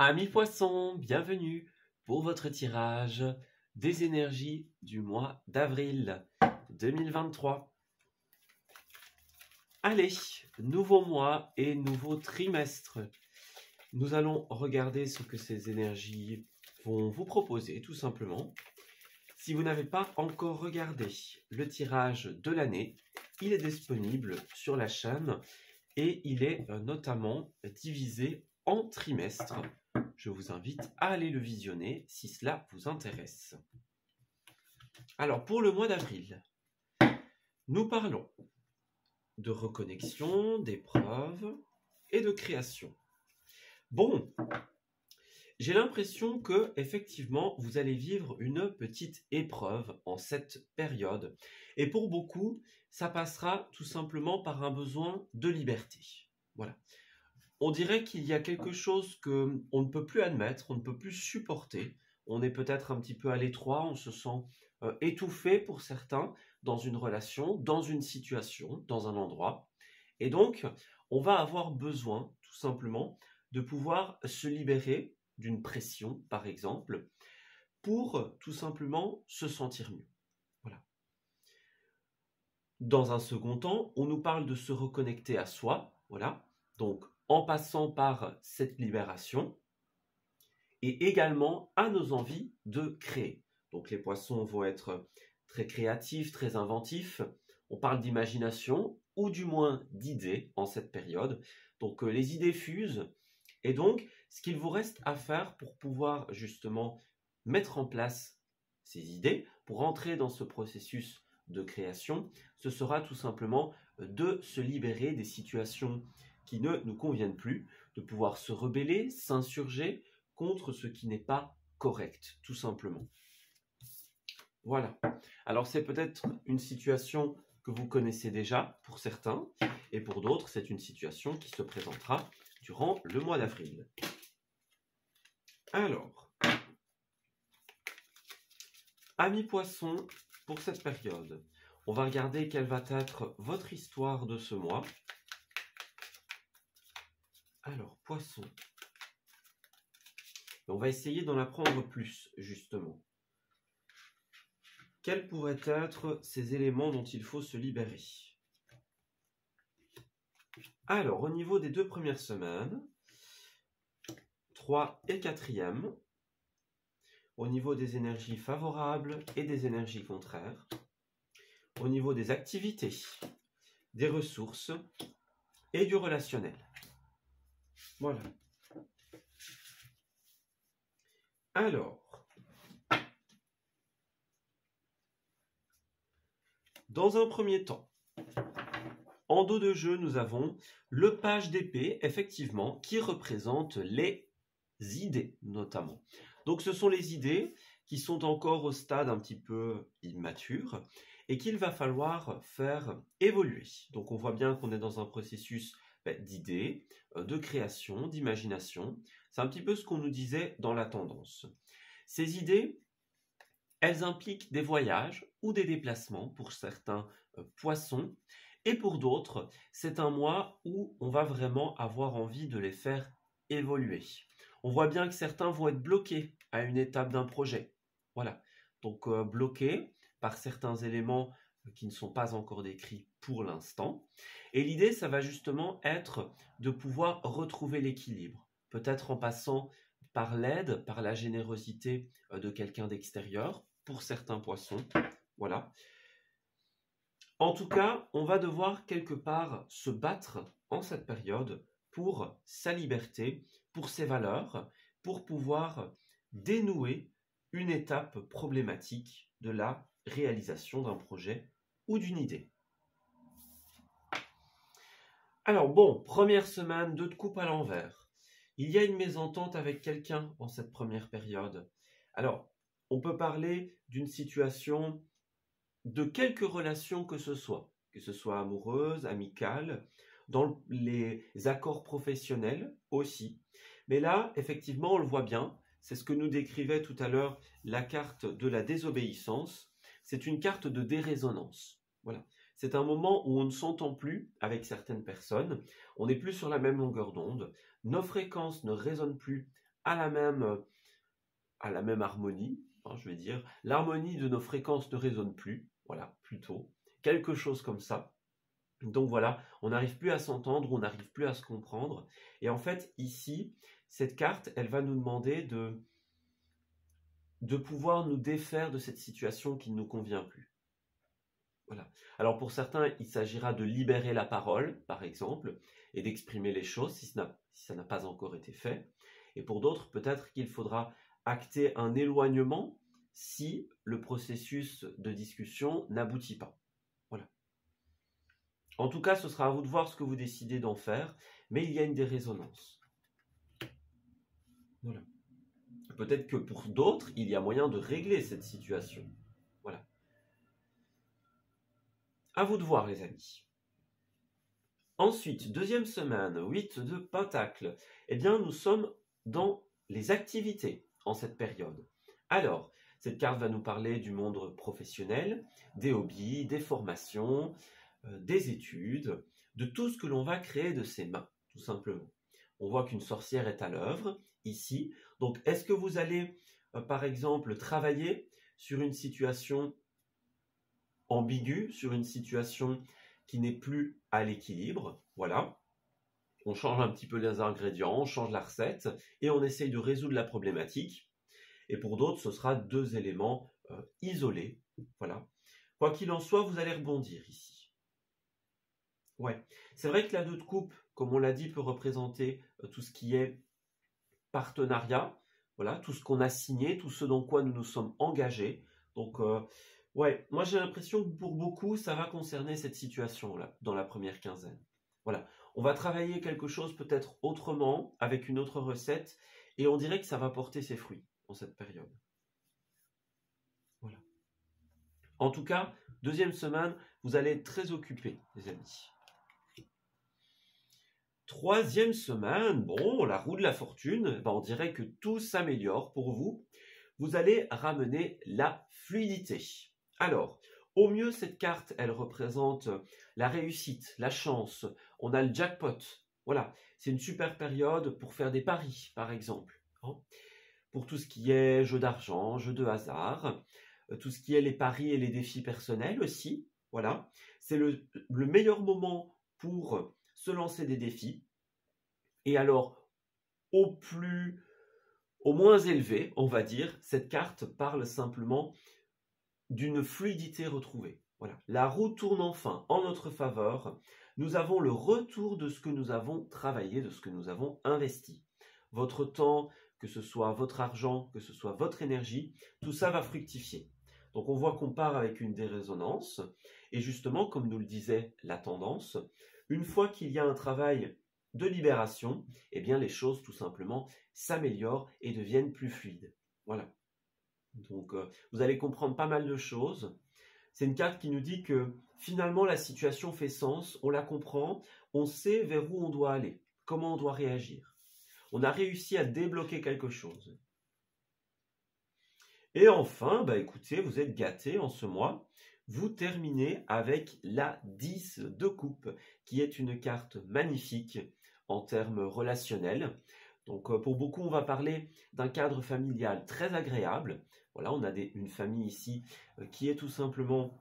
Amis poissons, bienvenue pour votre tirage des énergies du mois d'avril 2023. Allez, nouveau mois et nouveau trimestre. Nous allons regarder ce que ces énergies vont vous proposer, tout simplement. Si vous n'avez pas encore regardé le tirage de l'année, il est disponible sur la chaîne et il est notamment divisé en trimestres. Je vous invite à aller le visionner si cela vous intéresse. Alors, pour le mois d'avril, nous parlons de reconnexion, d'épreuves et de création. Bon, j'ai l'impression que, effectivement, vous allez vivre une petite épreuve en cette période. Et pour beaucoup, ça passera tout simplement par un besoin de liberté. Voilà. On dirait qu'il y a quelque chose qu'on ne peut plus admettre, on ne peut plus supporter. On est peut-être un petit peu à l'étroit, on se sent étouffé pour certains dans une relation, dans une situation, dans un endroit. Et donc, on va avoir besoin, tout simplement, de pouvoir se libérer d'une pression, par exemple, pour tout simplement se sentir mieux. Voilà. Dans un second temps, on nous parle de se reconnecter à soi, voilà. Donc, en passant par cette libération et également à nos envies de créer. Donc les poissons vont être très créatifs, très inventifs. On parle d'imagination ou du moins d'idées en cette période. Donc les idées fusent et donc ce qu'il vous reste à faire pour pouvoir justement mettre en place ces idées, pour entrer dans ce processus de création, ce sera tout simplement de se libérer des situations qui ne nous conviennent plus, de pouvoir se rebeller, s'insurger contre ce qui n'est pas correct, tout simplement. Voilà. Alors c'est peut-être une situation que vous connaissez déjà pour certains, et pour d'autres, c'est une situation qui se présentera durant le mois d'avril. Alors, amis poissons, pour cette période, on va regarder quelle va être votre histoire de ce mois. Alors, poisson. On va essayer d'en apprendre plus, justement. Quels pourraient être ces éléments dont il faut se libérer? Alors, au niveau des 2 premières semaines, 3 et 4e, au niveau des énergies favorables et des énergies contraires, au niveau des activités, des ressources et du relationnel. Voilà. Alors, dans un premier temps, en dos de jeu, nous avons le page d'épée, effectivement, qui représente les idées, notamment. Donc, ce sont les idées qui sont encore au stade un petit peu immature et qu'il va falloir faire évoluer. Donc, on voit bien qu'on est dans un processus d'idées, de création, d'imagination. C'est un petit peu ce qu'on nous disait dans la tendance. Ces idées, elles impliquent des voyages ou des déplacements pour certains poissons. Et pour d'autres, c'est un mois où on va vraiment avoir envie de les faire évoluer. On voit bien que certains vont être bloqués à une étape d'un projet. Voilà. Donc bloqués par certains éléments qui ne sont pas encore décrits pour l'instant. Et l'idée, ça va justement être de pouvoir retrouver l'équilibre. Peut-être en passant par l'aide, par la générosité de quelqu'un d'extérieur, pour certains poissons. Voilà. En tout cas, on va devoir quelque part se battre en cette période pour sa liberté, pour ses valeurs, pour pouvoir dénouer une étape problématique de la réalisation d'un projet ou d'une idée. Alors bon, première semaine, 2 de coupe à l'envers. Il y a une mésentente avec quelqu'un en cette première période. Alors, on peut parler d'une situation de quelque relation que ce soit amoureuse, amicale, dans les accords professionnels aussi. Mais là, effectivement, on le voit bien, c'est ce que nous décrivait tout à l'heure la carte de la désobéissance, c'est une carte de dérésonance. Voilà. C'est un moment où on ne s'entend plus avec certaines personnes, on n'est plus sur la même longueur d'onde, nos fréquences ne résonnent plus à la même harmonie, hein, je vais dire. L'harmonie de nos fréquences ne résonne plus, voilà, plutôt. Quelque chose comme ça. Donc voilà, on n'arrive plus à s'entendre, on n'arrive plus à se comprendre. Et en fait, ici, cette carte, elle va nous demander de pouvoir nous défaire de cette situation qui ne nous convient plus. Voilà. Alors pour certains, il s'agira de libérer la parole, par exemple, et d'exprimer les choses si ça n'a pas encore été fait. Et pour d'autres, peut-être qu'il faudra acter un éloignement si le processus de discussion n'aboutit pas. Voilà. En tout cas, ce sera à vous de voir ce que vous décidez d'en faire, mais il y a une dérésonance. Voilà. Peut-être que pour d'autres, il y a moyen de régler cette situation. Voilà. À vous de voir, les amis. Ensuite, deuxième semaine, 8 de Pentacle. Eh bien, nous sommes dans les activités en cette période. Alors, cette carte va nous parler du monde professionnel, des hobbies, des formations, des études, de tout ce que l'on va créer de ses mains, tout simplement. On voit qu'une sorcière est à l'œuvre, ici. Donc, est-ce que vous allez, par exemple, travailler sur une situation ambiguë, sur une situation qui n'est plus à l'équilibre? Voilà. On change un petit peu les ingrédients, on change la recette, et on essaye de résoudre la problématique. Et pour d'autres, ce sera deux éléments isolés. Voilà. Quoi qu'il en soit, vous allez rebondir ici. Ouais, c'est vrai que la 2 de coupe, comme on l'a dit, peut représenter tout ce qui est partenariat, voilà, tout ce qu'on a signé, tout ce dans quoi nous nous sommes engagés. Donc, ouais, moi j'ai l'impression que pour beaucoup, ça va concerner cette situation-là, dans la première quinzaine. Voilà, on va travailler quelque chose peut-être autrement, avec une autre recette, et on dirait que ça va porter ses fruits en cette période. Voilà. En tout cas, deuxième semaine, vous allez être très occupés, les amis. Troisième semaine, bon, la roue de la fortune, ben on dirait que tout s'améliore pour vous. Vous allez ramener la fluidité. Alors, au mieux, cette carte, elle représente la réussite, la chance. On a le jackpot. Voilà, c'est une super période pour faire des paris, par exemple. Hein, pour tout ce qui est jeu d'argent, jeu de hasard, tout ce qui est les paris et les défis personnels aussi. Voilà, c'est le meilleur moment pour se lancer des défis. Et alors, au moins élevé, on va dire, cette carte parle simplement d'une fluidité retrouvée. Voilà. La roue tourne enfin en notre faveur. Nous avons le retour de ce que nous avons travaillé, de ce que nous avons investi. Votre temps, que ce soit votre argent, que ce soit votre énergie, tout ça va fructifier. Donc on voit qu'on part avec une dérésonance. Et justement, comme nous le disait la tendance, une fois qu'il y a un travail de libération, eh bien les choses tout simplement s'améliorent et deviennent plus fluides. Voilà. Donc vous allez comprendre pas mal de choses. C'est une carte qui nous dit que finalement la situation fait sens, on la comprend, on sait vers où on doit aller, comment on doit réagir. On a réussi à débloquer quelque chose. Et enfin, bah écoutez, vous êtes gâtés en ce mois. Vous terminez avec la 10 de coupe, qui est une carte magnifique en termes relationnels. Donc pour beaucoup, on va parler d'un cadre familial très agréable. Voilà, on a une famille ici qui est tout simplement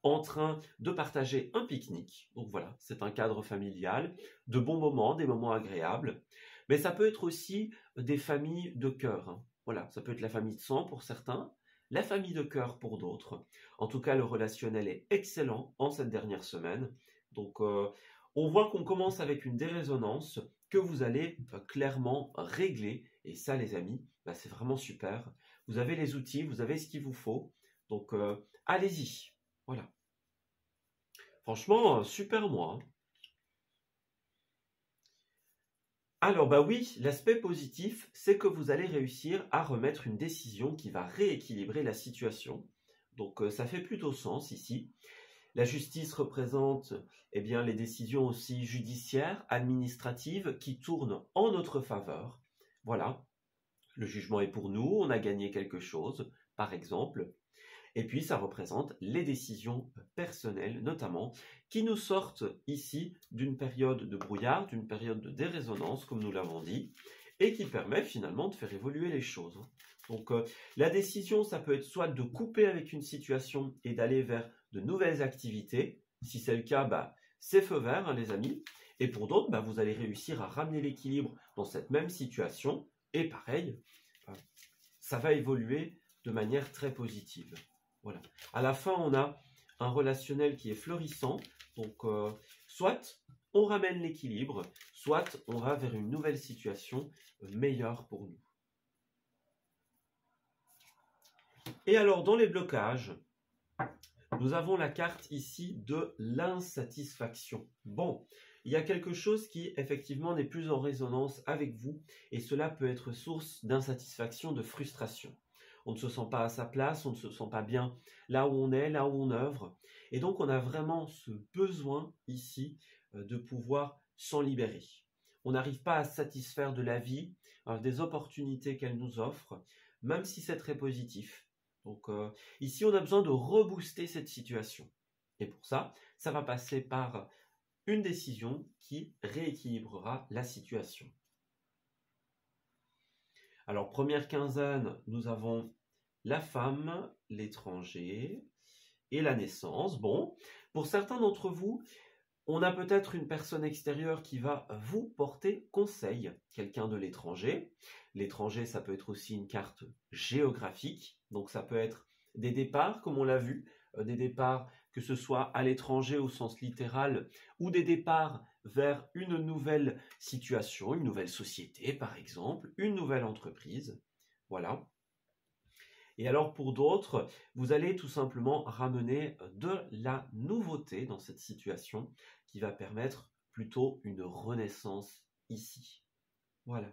en train de partager un pique-nique. Donc voilà, c'est un cadre familial, de bons moments, des moments agréables. Mais ça peut être aussi des familles de cœur. Hein. Voilà, ça peut être la famille de sang pour certains, la famille de cœur pour d'autres. En tout cas, le relationnel est excellent en cette dernière semaine. Donc on voit qu'on commence avec une dérésonance que vous allez clairement régler. Et ça, les amis, bah, c'est vraiment super. Vous avez les outils, vous avez ce qu'il vous faut. Donc, allez-y. Voilà. Franchement, super mois. Hein. Alors, bah oui, l'aspect positif, c'est que vous allez réussir à remettre une décision qui va rééquilibrer la situation. Donc, ça fait plutôt sens ici. La justice représente eh bien, les décisions aussi judiciaires, administratives, qui tournent en notre faveur. Voilà, le jugement est pour nous, on a gagné quelque chose, par exemple. Et puis, ça représente les décisions personnelles, notamment, qui nous sortent ici d'une période de brouillard, d'une période de dérésonance, comme nous l'avons dit, et qui permet finalement de faire évoluer les choses. Donc la décision, ça peut être soit de couper avec une situation et d'aller vers de nouvelles activités. Si c'est le cas, c'est feu vert, hein, les amis. Et pour d'autres, vous allez réussir à ramener l'équilibre dans cette même situation. Et pareil, ça va évoluer de manière très positive. Voilà. À la fin, on a un relationnel qui est florissant. Donc, soit on ramène l'équilibre, soit on va vers une nouvelle situation meilleure pour nous. Et alors, dans les blocages, nous avons la carte ici de l'insatisfaction. Bon, il y a quelque chose qui, effectivement, n'est plus en résonance avec vous et cela peut être source d'insatisfaction, de frustration. On ne se sent pas à sa place, on ne se sent pas bien là où on est, là où on œuvre. Et donc, on a vraiment ce besoin ici de pouvoir s'en libérer. On n'arrive pas à se satisfaire de la vie, des opportunités qu'elle nous offre, même si c'est très positif. Donc ici, on a besoin de rebooster cette situation. Et pour ça, ça va passer par une décision qui rééquilibrera la situation. Alors, première quinzaine, nous avons la femme, l'étranger et la naissance. Bon, pour certains d'entre vous, on a peut-être une personne extérieure qui va vous porter conseil, quelqu'un de l'étranger. L'étranger, ça peut être aussi une carte géographique, donc ça peut être des départs, comme on l'a vu, des départs que ce soit à l'étranger au sens littéral, ou des départs vers une nouvelle situation, une nouvelle société par exemple, une nouvelle entreprise. Voilà. Et alors pour d'autres, vous allez tout simplement ramener de la nouveauté dans cette situation qui va permettre plutôt une renaissance ici. Voilà.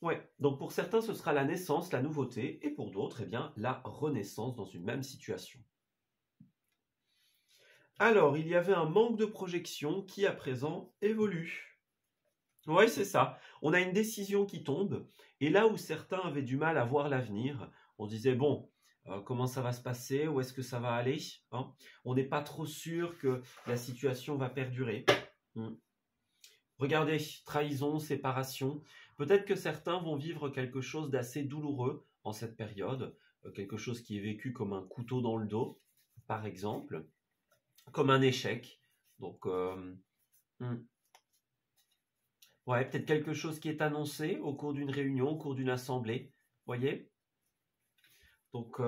Ouais, donc pour certains, ce sera la naissance, la nouveauté, et pour d'autres, eh bien, la renaissance dans une même situation. Alors, il y avait un manque de projection qui, à présent, évolue. Oui, c'est ça. On a une décision qui tombe, et là où certains avaient du mal à voir l'avenir, on disait, bon, comment ça va se passer, où est-ce que ça va aller, hein? On n'est pas trop sûr que la situation va perdurer. Regardez, trahison, séparation. Peut-être que certains vont vivre quelque chose d'assez douloureux en cette période, quelque chose qui est vécu comme un couteau dans le dos, par exemple, comme un échec. Donc, ouais, peut-être quelque chose qui est annoncé au cours d'une réunion, au cours d'une assemblée, voyez? Donc,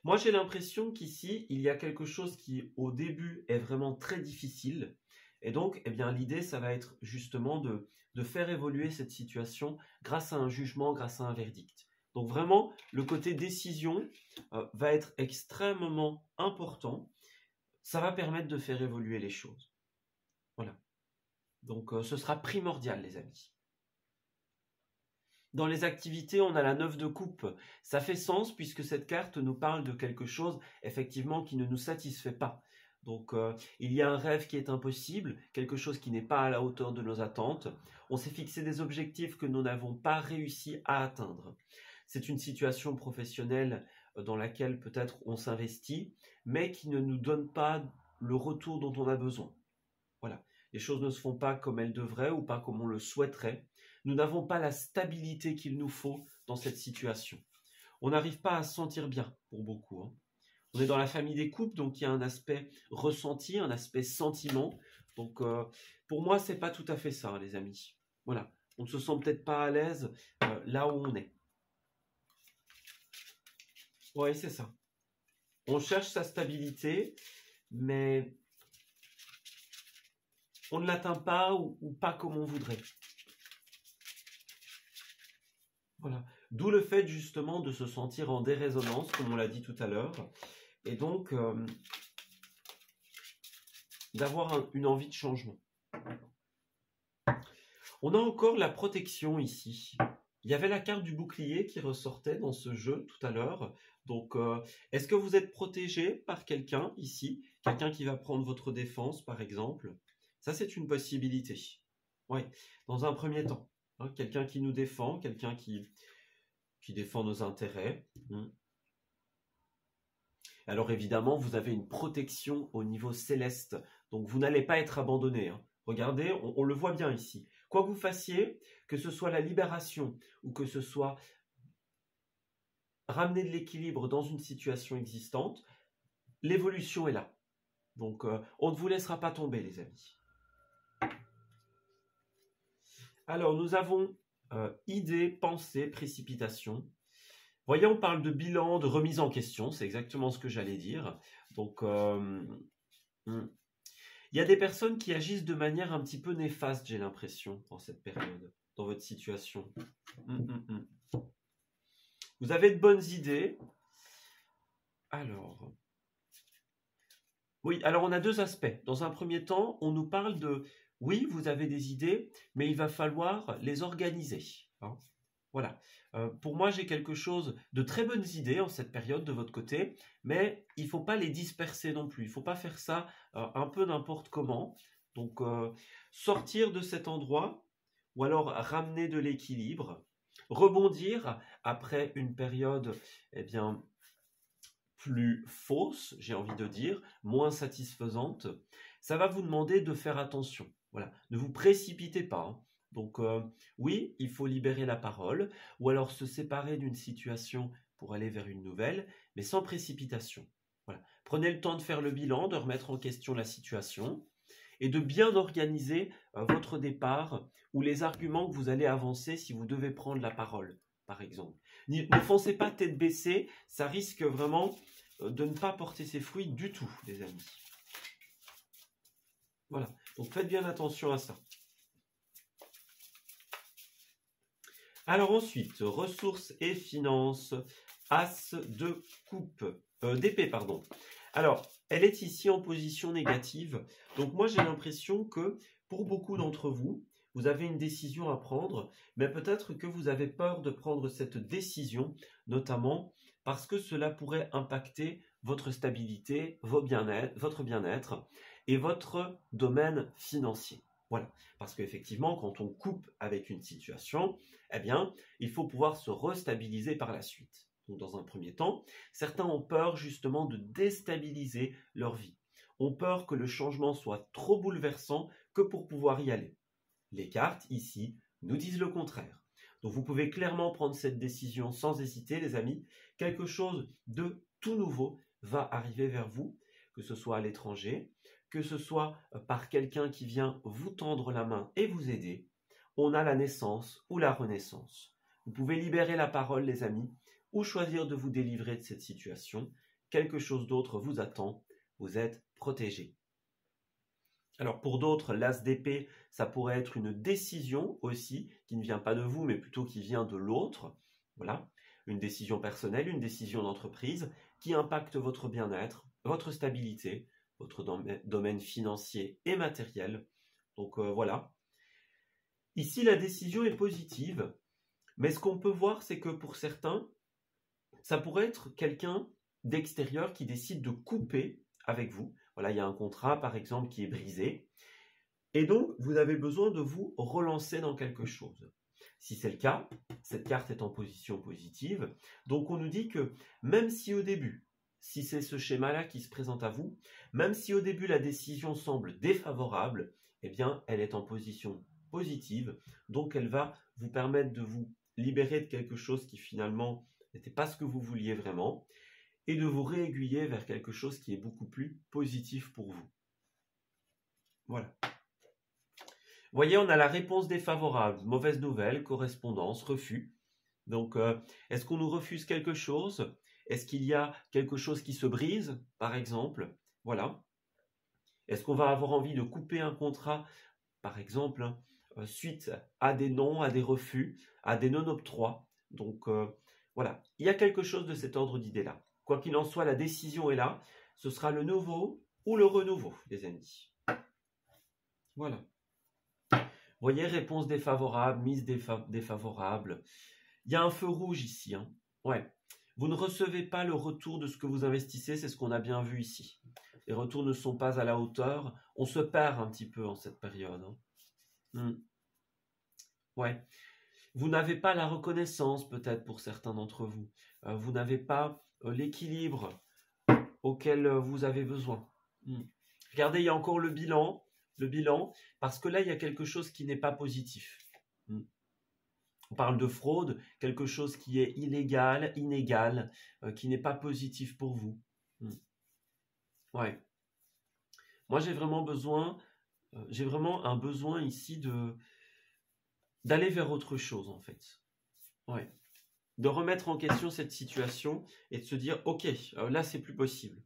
moi j'ai l'impression qu'ici, il y a quelque chose qui, au début, est vraiment très difficile. Et donc, eh bien, l'idée, ça va être justement de faire évoluer cette situation grâce à un jugement, grâce à un verdict. Donc vraiment, le côté décision va être extrêmement important. Ça va permettre de faire évoluer les choses. Voilà. Donc, ce sera primordial, les amis. Dans les activités, on a la 9 de coupe. Ça fait sens puisque cette carte nous parle de quelque chose, effectivement, qui ne nous satisfait pas. Donc, il y a un rêve qui est impossible, quelque chose qui n'est pas à la hauteur de nos attentes. On s'est fixé des objectifs que nous n'avons pas réussi à atteindre. C'est une situation professionnelle dans laquelle peut-être on s'investit, mais qui ne nous donne pas le retour dont on a besoin. Voilà. Les choses ne se font pas comme elles devraient ou pas comme on le souhaiterait. Nous n'avons pas la stabilité qu'il nous faut dans cette situation. On n'arrive pas à se sentir bien pour beaucoup, hein. On est dans la famille des couples, donc il y a un aspect ressenti, un aspect sentiment. Donc pour moi, c'est pas tout à fait ça, les amis. Voilà, on ne se sent peut-être pas à l'aise là où on est. Oui, c'est ça. On cherche sa stabilité, mais on ne l'atteint pas ou pas comme on voudrait. Voilà. D'où le fait justement de se sentir en dérésonance, comme on l'a dit tout à l'heure. Et donc, d'avoir une envie de changement. On a encore la protection ici. Il y avait la carte du bouclier qui ressortait dans ce jeu tout à l'heure. Donc, est-ce que vous êtes protégé par quelqu'un ici? Quelqu'un qui va prendre votre défense, par exemple? Ça, c'est une possibilité. Oui, dans un premier temps. Hein, quelqu'un qui nous défend, quelqu'un qui défend nos intérêts. Alors évidemment, vous avez une protection au niveau céleste. Donc vous n'allez pas être abandonné. Hein. Regardez, on le voit bien ici. Quoi que vous fassiez, que ce soit la libération ou que ce soit ramener de l'équilibre dans une situation existante, l'évolution est là. Donc, on ne vous laissera pas tomber, les amis. Alors, nous avons idée, pensée, précipitation. Voyez, on parle de bilan, de remise en question. C'est exactement ce que j'allais dire. Donc, il y a des personnes qui agissent de manière un petit peu néfaste, j'ai l'impression, dans cette période, dans votre situation. Vous avez de bonnes idées. Alors, oui, alors on a deux aspects. Dans un premier temps, on nous parle de, oui, vous avez des idées, mais il va falloir les organiser. Hein. Voilà. Pour moi, j'ai quelque chose de très bonnes idées en cette période de votre côté, mais il ne faut pas les disperser non plus. Il ne faut pas faire ça un peu n'importe comment. Donc, sortir de cet endroit ou alors ramener de l'équilibre, rebondir après une période, eh bien, plus fausse, j'ai envie de dire, moins satisfaisante. Ça va vous demander de faire attention. Voilà. Ne vous précipitez pas. Hein. Donc, oui, il faut libérer la parole, ou alors se séparer d'une situation pour aller vers une nouvelle, mais sans précipitation. Voilà. Prenez le temps de faire le bilan, de remettre en question la situation, et de bien organiser votre départ, ou les arguments que vous allez avancer si vous devez prendre la parole, par exemple. Ne foncez pas tête baissée, ça risque vraiment de ne pas porter ses fruits du tout, les amis. Voilà, donc faites bien attention à ça. Alors ensuite, ressources et finances, as de coupe, d'épée, pardon. Alors, elle est ici en position négative. Donc moi, j'ai l'impression que pour beaucoup d'entre vous, vous avez une décision à prendre, mais peut-être que vous avez peur de prendre cette décision, notamment parce que cela pourrait impacter votre stabilité, votre bien-être et votre domaine financier. Voilà, parce qu'effectivement, quand on coupe avec une situation, eh bien, il faut pouvoir se restabiliser par la suite. Donc, dans un premier temps, certains ont peur justement de déstabiliser leur vie, ont peur que le changement soit trop bouleversant que pour pouvoir y aller. Les cartes, ici, nous disent le contraire. Donc, vous pouvez clairement prendre cette décision sans hésiter, les amis. Quelque chose de tout nouveau va arriver vers vous, que ce soit à l'étranger, que ce soit par quelqu'un qui vient vous tendre la main et vous aider. On a la naissance ou la renaissance. Vous pouvez libérer la parole, les amis, ou choisir de vous délivrer de cette situation. Quelque chose d'autre vous attend. Vous êtes protégé. Alors pour d'autres, l'as d'épée, ça pourrait être une décision aussi, qui ne vient pas de vous, mais plutôt qui vient de l'autre. Voilà, une décision personnelle, une décision d'entreprise qui impacte votre bien-être, votre stabilité, votre domaine financier et matériel. Donc voilà. Ici, la décision est positive, mais ce qu'on peut voir, c'est que pour certains, ça pourrait être quelqu'un d'extérieur qui décide de couper avec vous. Voilà, il y a un contrat, par exemple, qui est brisé. Et donc, vous avez besoin de vous relancer dans quelque chose. Si c'est le cas, cette carte est en position positive. Donc, on nous dit que même si au début, si c'est ce schéma-là qui se présente à vous, même si au début la décision semble défavorable, eh bien, elle est en position positive. Donc, elle va vous permettre de vous libérer de quelque chose qui finalement n'était pas ce que vous vouliez vraiment et de vous réaiguiller vers quelque chose qui est beaucoup plus positif pour vous. Voilà. Vous voyez, on a la réponse défavorable, mauvaise nouvelle, correspondance, refus. Donc, est-ce qu'on nous refuse quelque chose? Est-ce qu'il y a quelque chose qui se brise, par exemple? Voilà. Est-ce qu'on va avoir envie de couper un contrat, par exemple, suite à des non, à des refus, à des non-octrois? Donc, voilà. Il y a quelque chose de cet ordre d'idée-là. Quoi qu'il en soit, la décision est là. Ce sera le nouveau ou le renouveau, les amis. Voilà. Vous voyez, réponse défavorable, mise défavorable. Il y a un feu rouge ici. Hein. Ouais. Vous ne recevez pas le retour de ce que vous investissez, c'est ce qu'on a bien vu ici. Les retours ne sont pas à la hauteur. On se perd un petit peu en cette période. Hein. Ouais. Vous n'avez pas la reconnaissance peut-être pour certains d'entre vous. Vous n'avez pas l'équilibre auquel vous avez besoin. Regardez, il y a encore le bilan. le bilan, parce que là, il y a quelque chose qui n'est pas positif. On parle de fraude, quelque chose qui est illégal, inégal, qui n'est pas positif pour vous. Ouais. Moi, j'ai vraiment un besoin ici d'aller vers autre chose, en fait. Ouais. De remettre en question cette situation et de se dire, ok, là, c'est plus possible.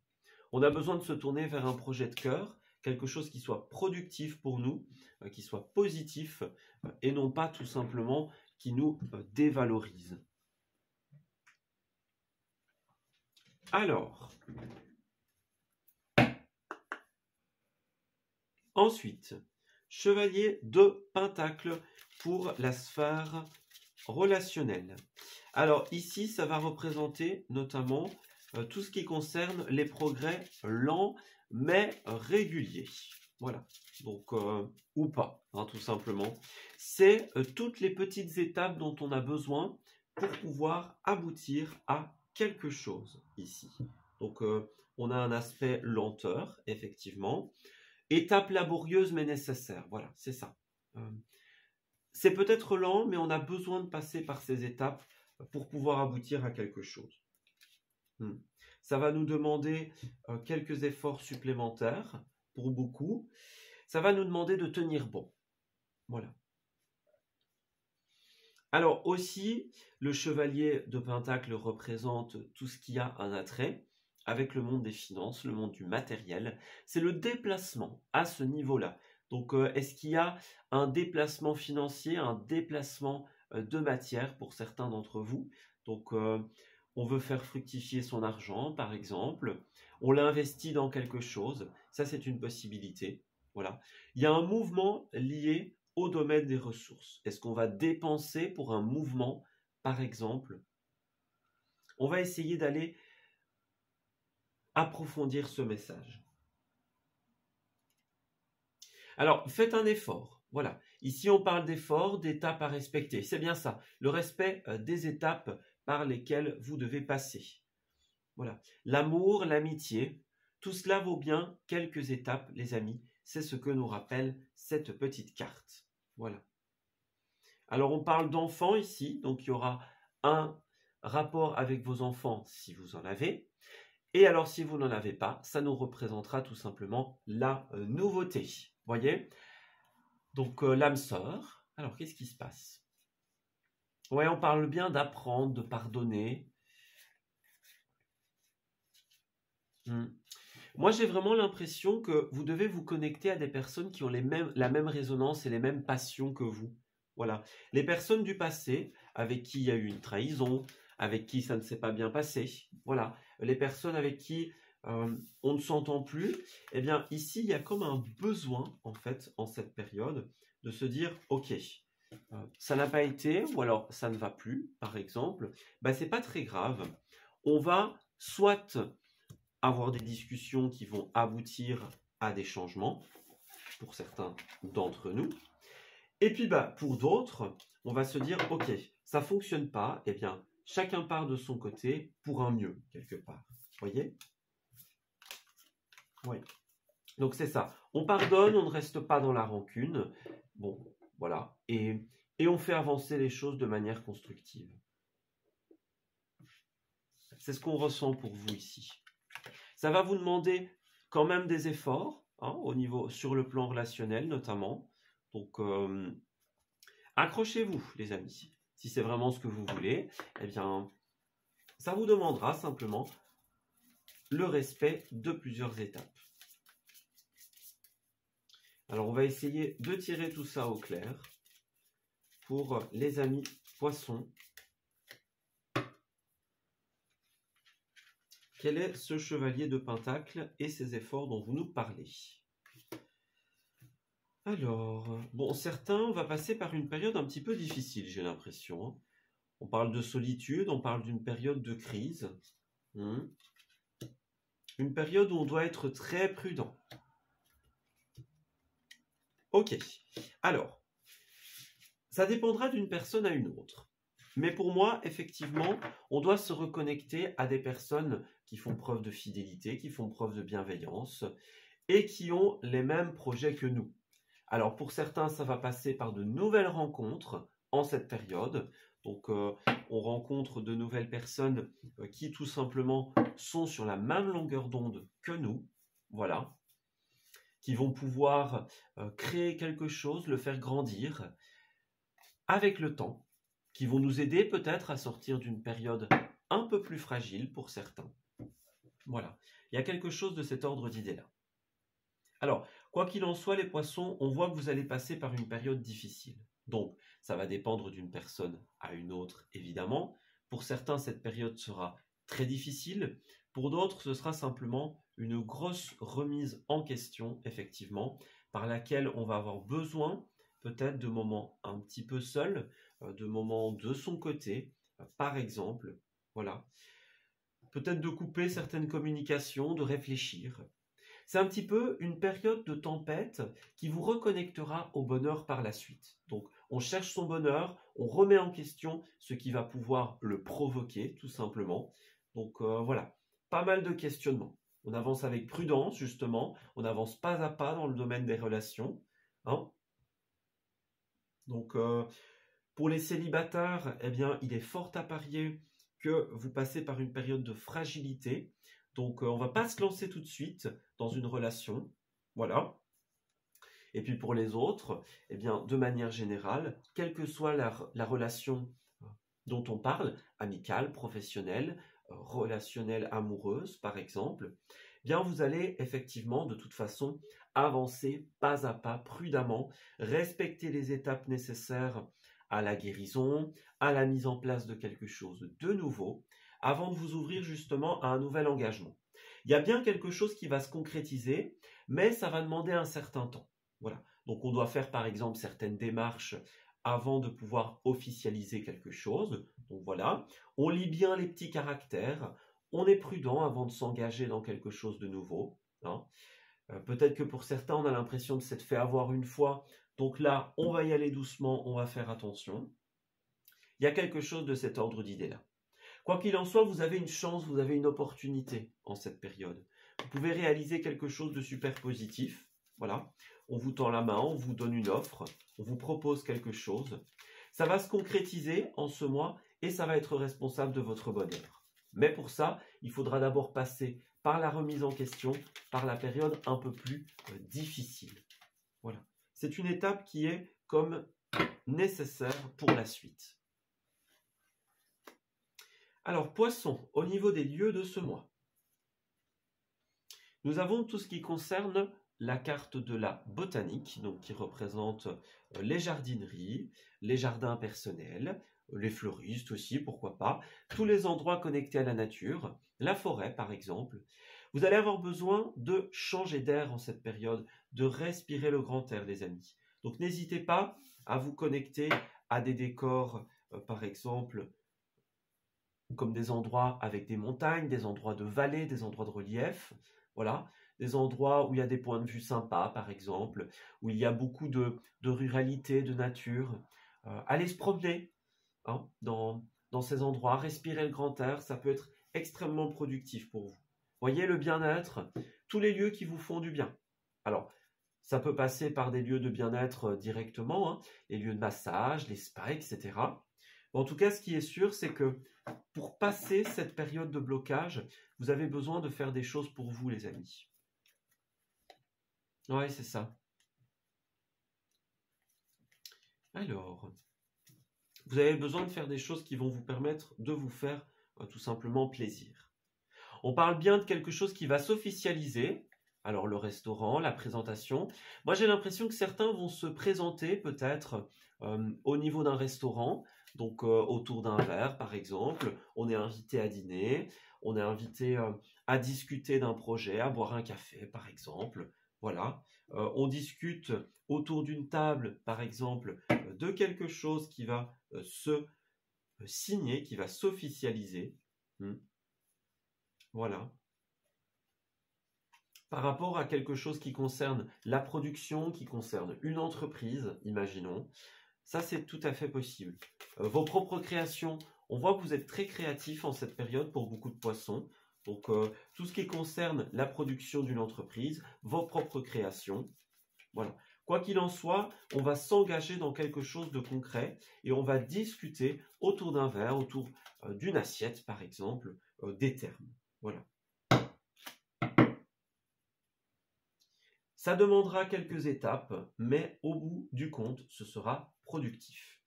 On a besoin de se tourner vers un projet de cœur, quelque chose qui soit productif pour nous, qui soit positif, et non pas tout simplement qui nous dévalorise. Alors, ensuite, chevalier de Pentacle pour la sphère relationnelle. Alors ici, ça va représenter notamment tout ce qui concerne les progrès lents mais réguliers. Voilà, donc ou pas, hein, tout simplement. C'est toutes les petites étapes dont on a besoin pour pouvoir aboutir à quelque chose ici. Donc on a un aspect lenteur, effectivement. Étape laborieuse mais nécessaire, voilà, c'est ça. C'est peut-être lent, mais on a besoin de passer par ces étapes pour pouvoir aboutir à quelque chose. Ça va nous demander quelques efforts supplémentaires, pour beaucoup. Ça va nous demander de tenir bon. Voilà. Alors aussi, le chevalier de Pentacle représente tout ce qui a un attrait avec le monde des finances, le monde du matériel. C'est le déplacement à ce niveau-là. Donc, est-ce qu'il y a un déplacement financier, un déplacement de matière pour certains d'entre vous? Donc, on veut faire fructifier son argent, par exemple. On l'investit dans quelque chose. Ça, c'est une possibilité. Voilà. Il y a un mouvement lié au domaine des ressources. Est-ce qu'on va dépenser pour un mouvement, par exemple? On va essayer d'aller approfondir ce message. Alors, faites un effort. Voilà. Ici, on parle d'effort, d'étapes à respecter. C'est bien ça. Le respect des étapes par lesquelles vous devez passer. Voilà. L'amour, l'amitié, tout cela vaut bien quelques étapes, les amis. C'est ce que nous rappelle cette petite carte. Voilà. Alors, on parle d'enfants ici. Donc, il y aura un rapport avec vos enfants si vous en avez. Et alors, si vous n'en avez pas, ça nous représentera tout simplement la nouveauté. Voyez? Donc, l'âme sœur. Alors, qu'est-ce qui se passe? Ouais, on parle bien d'apprendre, de pardonner. Moi, j'ai vraiment l'impression que vous devez vous connecter à des personnes qui ont la même résonance et les mêmes passions que vous. Voilà. Les personnes du passé, avec qui il y a eu une trahison, avec qui ça ne s'est pas bien passé. Voilà. Les personnes avec qui on ne s'entend plus. Eh bien, ici, il y a comme un besoin, en fait, en cette période, de se dire, ok, ça n'a pas été, ou alors ça ne va plus, par exemple. Ben, c'est pas très grave. On va soit avoir des discussions qui vont aboutir à des changements, pour certains d'entre nous. Et puis, pour d'autres, on va se dire, ok, ça ne fonctionne pas, eh bien, chacun part de son côté pour un mieux, quelque part. Vous voyez? Oui. Donc, c'est ça. On pardonne, on ne reste pas dans la rancune. Bon, voilà. Et on fait avancer les choses de manière constructive. C'est ce qu'on ressent pour vous ici. Ça va vous demander quand même des efforts, hein, sur le plan relationnel notamment. Donc, accrochez-vous, les amis. Si c'est vraiment ce que vous voulez, eh bien, ça vous demandera simplement le respect de plusieurs étapes. Alors, on va essayer de tirer tout ça au clair pour les amis poissons. Quel est ce chevalier de Pentacle et ces efforts dont vous nous parlez? Alors, bon, certains, on va passer par une période un petit peu difficile, j'ai l'impression. On parle de solitude, on parle d'une période de crise. Une période où on doit être très prudent. Ok, alors, ça dépendra d'une personne à une autre. Mais pour moi, effectivement, on doit se reconnecter à des personnes qui font preuve de fidélité, qui font preuve de bienveillance et qui ont les mêmes projets que nous. Alors pour certains, ça va passer par de nouvelles rencontres en cette période. Donc on rencontre de nouvelles personnes qui tout simplement sont sur la même longueur d'onde que nous. Voilà. Qui vont pouvoir créer quelque chose, le faire grandir avec le temps, qui vont nous aider peut-être à sortir d'une période un peu plus fragile pour certains. Voilà, il y a quelque chose de cet ordre d'idées-là. Alors, quoi qu'il en soit, les poissons, on voit que vous allez passer par une période difficile. Donc, ça va dépendre d'une personne à une autre, évidemment. Pour certains, cette période sera très difficile. Pour d'autres, ce sera simplement une grosse remise en question, effectivement, par laquelle on va avoir besoin peut-être de moments un petit peu seuls, de moments de son côté, par exemple, voilà. Peut-être de couper certaines communications, de réfléchir. C'est un petit peu une période de tempête qui vous reconnectera au bonheur par la suite. Donc, on cherche son bonheur, on remet en question ce qui va pouvoir le provoquer, tout simplement. Donc, voilà, pas mal de questionnements. On avance avec prudence, justement. On avance pas à pas dans le domaine des relations. Hein. Donc, pour les célibataires, eh bien, il est fort à parier que vous passez par une période de fragilité. Donc, on ne va pas se lancer tout de suite dans une relation. Voilà. Et puis pour les autres, eh bien, de manière générale, quelle que soit la relation dont on parle, amicale, professionnelle, relationnelle, amoureuse, par exemple, eh bien, vous allez effectivement, de toute façon, avancer pas à pas, prudemment, respecter les étapes nécessaires à la guérison, à la mise en place de quelque chose de nouveau, avant de vous ouvrir justement à un nouvel engagement. Il y a bien quelque chose qui va se concrétiser, mais ça va demander un certain temps. Voilà. Donc on doit faire par exemple certaines démarches avant de pouvoir officialiser quelque chose. Donc voilà, on lit bien les petits caractères, on est prudent avant de s'engager dans quelque chose de nouveau. Hein. Peut-être que pour certains, on a l'impression de s'être fait avoir une fois. Donc là, on va y aller doucement, on va faire attention. Il y a quelque chose de cet ordre d'idées-là. Quoi qu'il en soit, vous avez une chance, vous avez une opportunité en cette période. Vous pouvez réaliser quelque chose de super positif. Voilà, on vous tend la main, on vous donne une offre, on vous propose quelque chose. Ça va se concrétiser en ce mois et ça va être responsable de votre bonheur. Mais pour ça, il faudra d'abord passer par la remise en question, par la période un peu plus difficile. Voilà, c'est une étape qui est comme nécessaire pour la suite. Alors, Poisson, au niveau des lieux de ce mois, nous avons tout ce qui concerne la carte de la botanique, donc qui représente les jardineries, les jardins personnels, les fleuristes aussi, pourquoi pas, tous les endroits connectés à la nature, la forêt par exemple. Vous allez avoir besoin de changer d'air en cette période, de respirer le grand air, les amis. Donc n'hésitez pas à vous connecter à des décors, par exemple, comme des endroits avec des montagnes, des endroits de vallées, des endroits de relief, voilà, des endroits où il y a des points de vue sympas, par exemple, où il y a beaucoup de ruralité, de nature. Allez se promener hein, dans ces endroits, respirer le grand air, ça peut être extrêmement productif pour vous. Voyez le bien-être, tous les lieux qui vous font du bien. Alors, ça peut passer par des lieux de bien-être directement, hein, les lieux de massage, les spas, etc. En tout cas, ce qui est sûr, c'est que pour passer cette période de blocage, vous avez besoin de faire des choses pour vous, les amis. Ouais, c'est ça. Alors, vous avez besoin de faire des choses qui vont vous permettre de vous faire tout simplement plaisir. On parle bien de quelque chose qui va s'officialiser. Alors, le restaurant, la présentation. Moi, j'ai l'impression que certains vont se présenter peut-être au niveau d'un restaurant. Donc, autour d'un verre, par exemple. On est invité à dîner. On est invité à discuter d'un projet, à boire un café, par exemple. Voilà. On discute autour d'une table, par exemple, de quelque chose qui va se signer, qui va s'officialiser. Voilà. Par rapport à quelque chose qui concerne la production, qui concerne une entreprise, imaginons, ça c'est tout à fait possible. Vos propres créations, on voit que vous êtes très créatif en cette période pour beaucoup de poissons. Donc tout ce qui concerne la production d'une entreprise, vos propres créations, voilà. Quoi qu'il en soit, on va s'engager dans quelque chose de concret et on va discuter autour d'un verre, autour d'une assiette par exemple, des termes. Voilà. Ça demandera quelques étapes, mais au bout du compte, ce sera productif.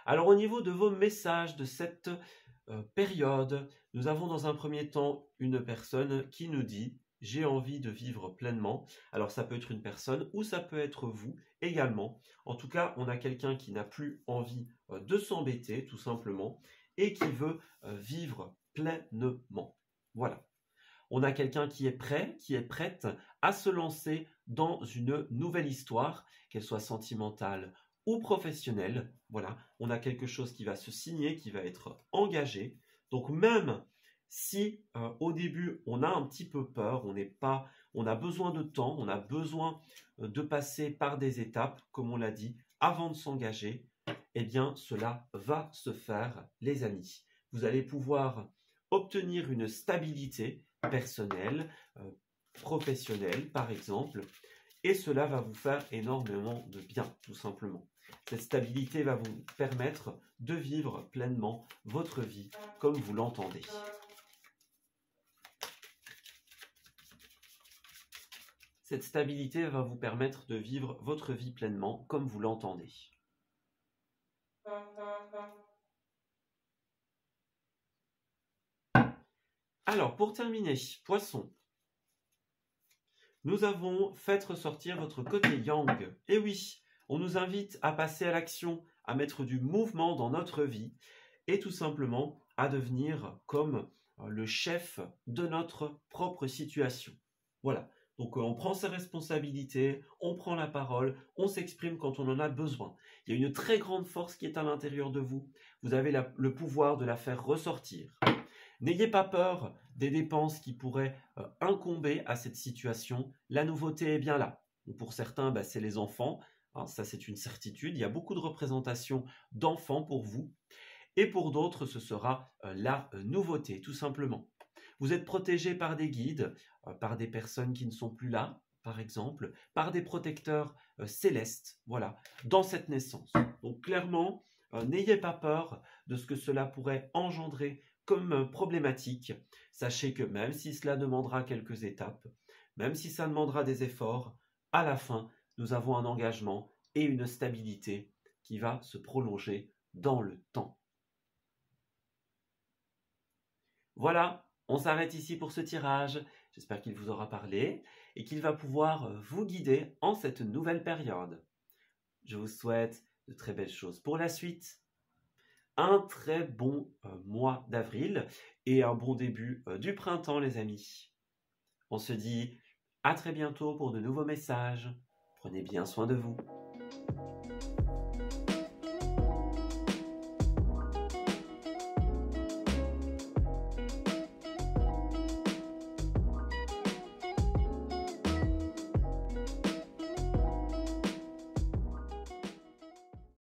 Alors au niveau de vos messages de cette période, nous avons dans un premier temps une personne qui nous dit « J'ai envie de vivre pleinement ». Alors ça peut être une personne ou ça peut être vous également. En tout cas, on a quelqu'un qui n'a plus envie de s'embêter tout simplement et qui veut vivre pleinement. Voilà. On a quelqu'un qui est prêt, qui est prête à se lancer dans une nouvelle histoire, qu'elle soit sentimentale ou professionnelle. Voilà, on a quelque chose qui va se signer, qui va être engagé. Donc même si au début on a un petit peu peur, on a besoin de temps, on a besoin de passer par des étapes, comme on l'a dit, avant de s'engager, eh bien cela va se faire, les amis. Vous allez pouvoir obtenir une stabilité personnelle, professionnelle par exemple, et cela va vous faire énormément de bien, tout simplement. Cette stabilité va vous permettre de vivre pleinement votre vie comme vous l'entendez. Cette stabilité va vous permettre de vivre votre vie pleinement comme vous l'entendez. Alors, pour terminer, Poisson, nous avons fait ressortir votre côté yang. Et oui, on nous invite à passer à l'action, à mettre du mouvement dans notre vie et tout simplement à devenir comme le chef de notre propre situation. Voilà, donc on prend ses responsabilités, on prend la parole, on s'exprime quand on en a besoin. Il y a une très grande force qui est à l'intérieur de vous. Vous avez le pouvoir de la faire ressortir. N'ayez pas peur des dépenses qui pourraient incomber à cette situation. La nouveauté est bien là. Pour certains, c'est les enfants. Alors, ça, c'est une certitude. Il y a beaucoup de représentations d'enfants pour vous. Et pour d'autres, ce sera la nouveauté, tout simplement. Vous êtes protégé par des guides, par des personnes qui ne sont plus là, par exemple, par des protecteurs célestes, voilà, dans cette naissance. Donc clairement, n'ayez pas peur de ce que cela pourrait engendrer comme problématique. Sachez que même si cela demandera quelques étapes, même si ça demandera des efforts, à la fin, nous avons un engagement et une stabilité qui va se prolonger dans le temps. Voilà, on s'arrête ici pour ce tirage. J'espère qu'il vous aura parlé et qu'il va pouvoir vous guider en cette nouvelle période. Je vous souhaite de très belles choses pour la suite. Un très bon mois d'avril et un bon début du printemps, les amis. On se dit à très bientôt pour de nouveaux messages. Prenez bien soin de vous.